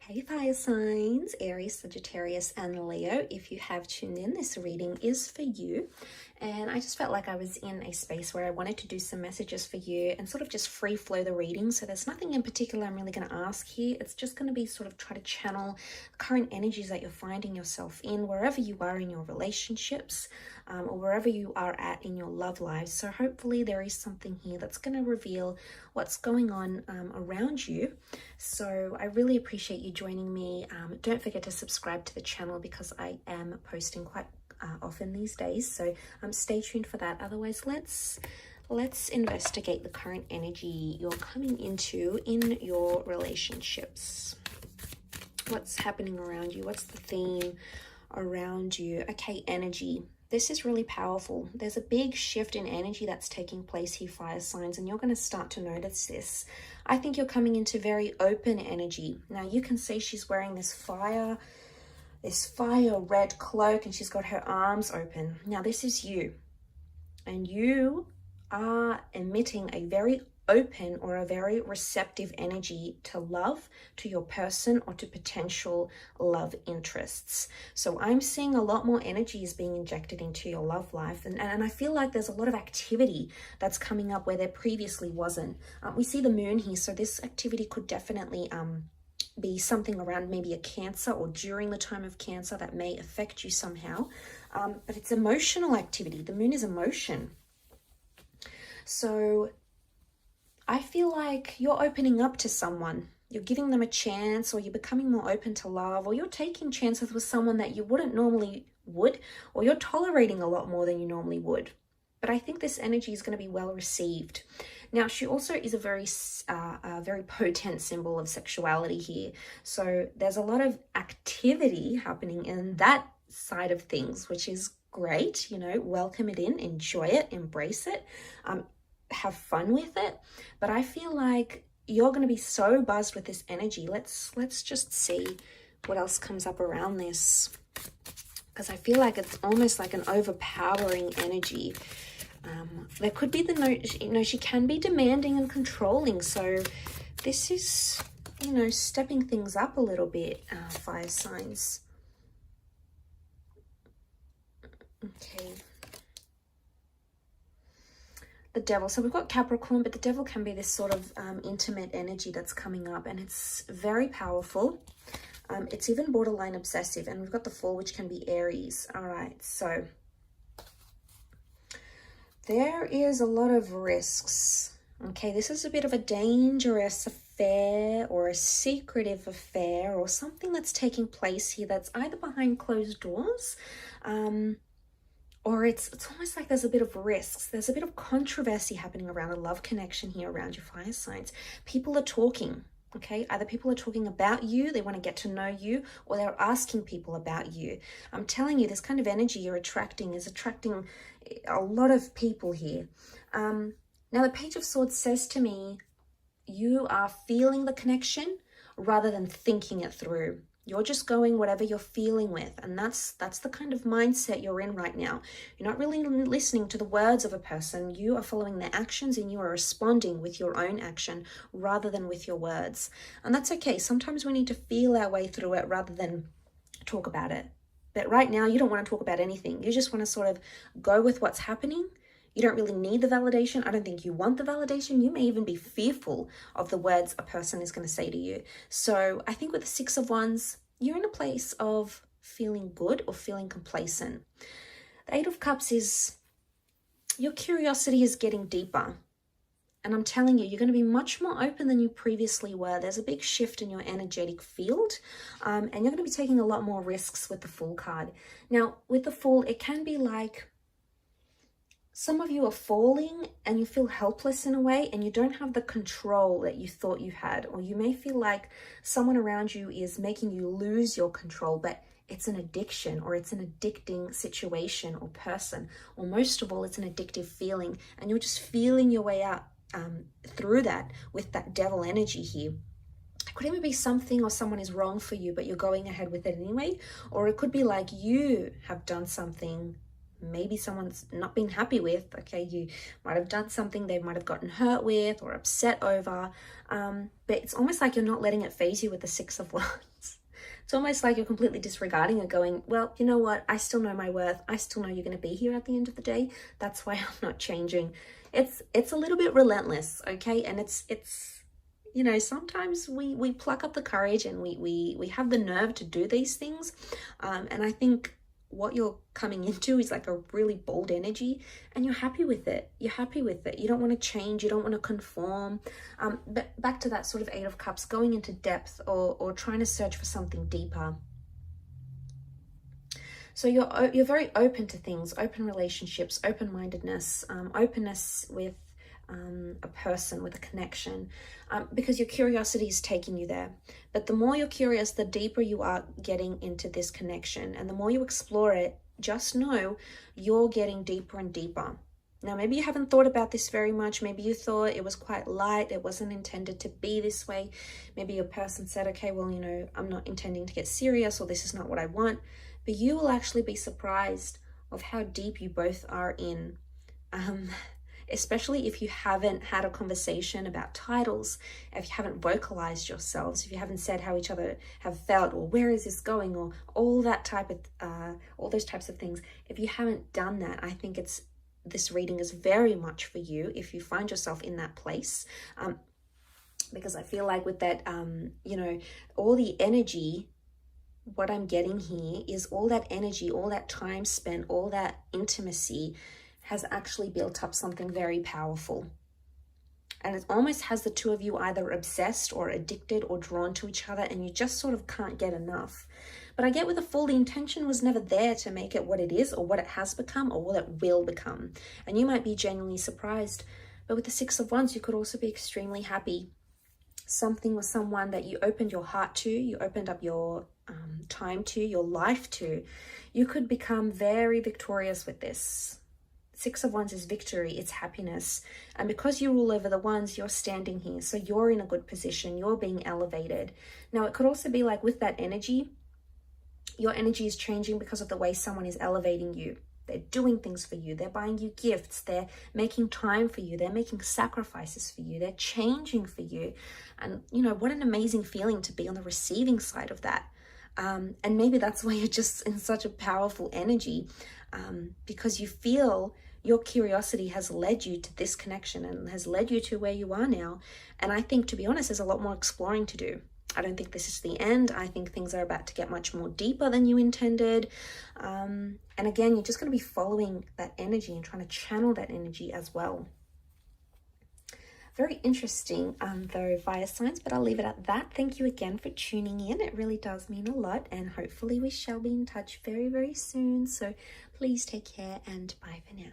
Hey fire signs, Aries, Sagittarius, and Leo. If you have tuned in, this reading is for you. And I just felt like I was in a space where I wanted to do some messages for you and sort of just free flow the reading. So there's nothing in particular I'm really going to ask here. It's just going to be sort of try to channel current energies that you're finding yourself in, wherever you are in your relationships, or wherever you are at in your love lives. So hopefully there is something here that's going to reveal what's going on around you. So I really appreciate you joining me. Don't forget to subscribe to the channel because I am posting quite often these days, so stay tuned for that. Otherwise, let's investigate the current energy you're coming into in your relationships. What's happening around you? What's the theme around you? Okay, energy. This is really powerful. There's a big shift in energy that's taking place here, fire signs, and you're going to start to notice this. I think you're coming into very open energy. Now you can see she's wearing this fire red cloak, and she's got her arms open. Now this is you, and you are emitting a very open or a very receptive energy to love, to your person, or to potential love interests. So I'm seeing a lot more energy is being injected into your love life, and I feel like there's a lot of activity that's coming up where there previously wasn't. We see the moon here, so this activity could definitely be something around maybe a Cancer or during the time of Cancer that may affect you somehow. But it's emotional activity. The moon is emotion. So I feel like you're opening up to someone. You're giving them a chance, or you're becoming more open to love, or you're taking chances with someone that you wouldn't normally would, or you're tolerating a lot more than you normally would. But I think this energy is going to be well received. Now, she also is a very potent symbol of sexuality here. So there's a lot of activity happening in that side of things, which is great. You know, welcome it in, enjoy it, embrace it, have fun with it. But I feel like you're going to be so buzzed with this energy. Let's just see what else comes up around this, because I feel like it's almost like an overpowering energy. There could be the note, you know, she can be demanding and controlling. So this is, you know, stepping things up a little bit, fire signs. Okay. The devil. So we've got Capricorn, but the devil can be this sort of intimate energy that's coming up, and it's very powerful. It's even borderline obsessive, and we've got the Fool, which can be Aries. All right, so there is a lot of risks. Okay, this is a bit of a dangerous affair or a secretive affair or something that's taking place here that's either behind closed doors, or it's almost like there's a bit of risks. There's a bit of controversy happening around a love connection here around your fire signs. People are talking. Okay, either people are talking about you, they want to get to know you, or they're asking people about you. I'm telling you, this kind of energy you're attracting is attracting a lot of people here. Now, the Page of Swords says to me, you are feeling the connection rather than thinking it through. You're just going whatever you're feeling with, and that's the kind of mindset you're in right now. You're not really listening to the words of a person. You are following their actions, and you are responding with your own action rather than with your words. And that's okay. Sometimes we need to feel our way through it rather than talk about it. But right now, you don't want to talk about anything. You just want to sort of go with what's happening. You don't really need the validation. I don't think you want the validation. You may even be fearful of the words a person is going to say to you. So I think with the Six of Wands, you're in a place of feeling good or feeling complacent. The Eight of Cups is your curiosity is getting deeper. And I'm telling you, you're going to be much more open than you previously were. There's a big shift in your energetic field. And you're going to be taking a lot more risks with the Fool card. Now, with the Fool, it can be like some of you are falling and you feel helpless in a way, and you don't have the control that you thought you had. Or you may feel like someone around you is making you lose your control, but it's an addiction, or it's an addicting situation or person. Or most of all, it's an addictive feeling, and you're just feeling your way out through that with that devil energy here. It could even be something or someone is wrong for you, but you're going ahead with it anyway. Or it could be like you have done something maybe someone's not been happy with. Okay, you might have done something they might have gotten hurt with or upset over, but it's almost like you're not letting it phase you with the Six of Wands. It's almost like you're completely disregarding it, going, well, you know what, I still know my worth, I still know you're going to be here at the end of the day, that's why I'm not changing. It's a little bit relentless, okay? And it's you know, sometimes we pluck up the courage and we have the nerve to do these things, and I think what you're coming into is like a really bold energy, and you're happy with it. You're happy with it. You don't want to change. You don't want to conform. But back to that sort of Eight of Cups, going into depth or trying to search for something deeper. So you're very open to things, open relationships, open-mindedness, openness with a person, with a connection, because your curiosity is taking you there. But the more you're curious, the deeper you are getting into this connection, and the more you explore it, just know you're getting deeper and deeper. Now, maybe you haven't thought about this very much. Maybe you thought it was quite light, it wasn't intended to be this way. Maybe your person said, okay, well, you know, I'm not intending to get serious, or this is not what I want. But you will actually be surprised of how deep you both are in. Especially if you haven't had a conversation about titles, if you haven't vocalized yourselves, if you haven't said how each other have felt, or where is this going, or all that type of all those types of things. If you haven't done that, I think this reading is very much for you if you find yourself in that place, because I feel like with that, you know, all the energy, what I'm getting here is all that energy, all that time spent, all that intimacy has actually built up something very powerful. And it almost has the two of you either obsessed or addicted or drawn to each other, and you just sort of can't get enough. But I get with the Fool, the intention was never there to make it what it is or what it has become or what it will become. And you might be genuinely surprised. But with the Six of Wands, you could also be extremely happy. Something with someone that you opened your heart to, you opened up your time to, your life to. You could become very victorious with this. Six of Wands is victory, it's happiness. And because you rule over the Wands, you're standing here. So you're in a good position, you're being elevated. Now, it could also be like with that energy, your energy is changing because of the way someone is elevating you. They're doing things for you. They're buying you gifts. They're making time for you. They're making sacrifices for you. They're changing for you. And, you know, what an amazing feeling to be on the receiving side of that. And maybe that's why you're just in such a powerful energy, because you feel your curiosity has led you to this connection and has led you to where you are now. And I think, to be honest, there's a lot more exploring to do. I don't think this is the end. I think things are about to get much more deeper than you intended. And again, you're just going to be following that energy and trying to channel that energy as well. Very interesting, though, fire signs, but I'll leave it at that. Thank you again for tuning in. It really does mean a lot, and hopefully we shall be in touch very, very soon. So please take care, and bye for now.